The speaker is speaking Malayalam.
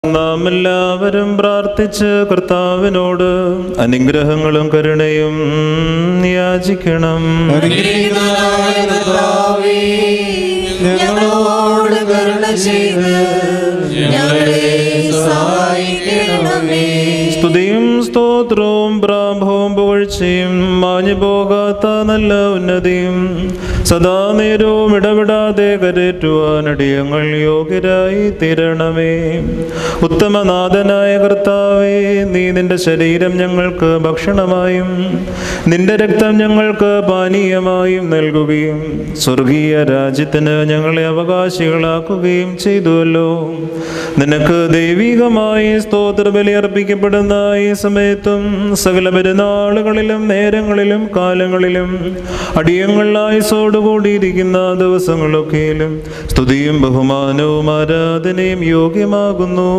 നാം എല്ലാവരും പ്രാർത്ഥിച്ച് കർത്താവിനോട് അനുഗ്രഹങ്ങളും കരുണയും യാചിക്കണം. ഞങ്ങളോട് കരുണ ചെയ്ത് ഞങ്ങളെ സഹായിക്കണമേ. സ്തുതിയും സ്തോത്രവും പ്രാഭവും പുകഴ്ചയും മാഞ്ഞു പോകാത്ത നല്ല ഉന്നതിയും സദാ നേരവും ഇടപെടാതെ കരേറ്റുവാൻ അടിയങ്ങൾ യോഗ്യരായി തീരണമേ. ഉത്തമനാഥനായ കർത്താവേ, നീ നിന്റെ ശരീരം ഞങ്ങൾക്ക് ഭക്ഷണമായും നിന്റെ രക്തം ഞങ്ങൾക്ക് പാനീയമായും നൽകുകയും സ്വർഗീയ രാജ്യത്തിന് ഞങ്ങളെ അവകാശികളാക്കുകയും ചെയ്തുവല്ലോ. നിനക്ക് ദൈവികമായി സ്തോത്രബലി അർപ്പിക്കപ്പെടുന്ന ഈ സമയത്തും സകല പെരുന്നാളുകളിലും നേരങ്ങളിലും കാലങ്ങളിലും അടിയങ്ങൾ ആയുസ്സോടുകൂടിയിരിക്കുന്ന ദിവസങ്ങളൊക്കെയിലും സ്തുതിയും ബഹുമാനവും ആരാധനയും യോഗ്യമാകുന്നു.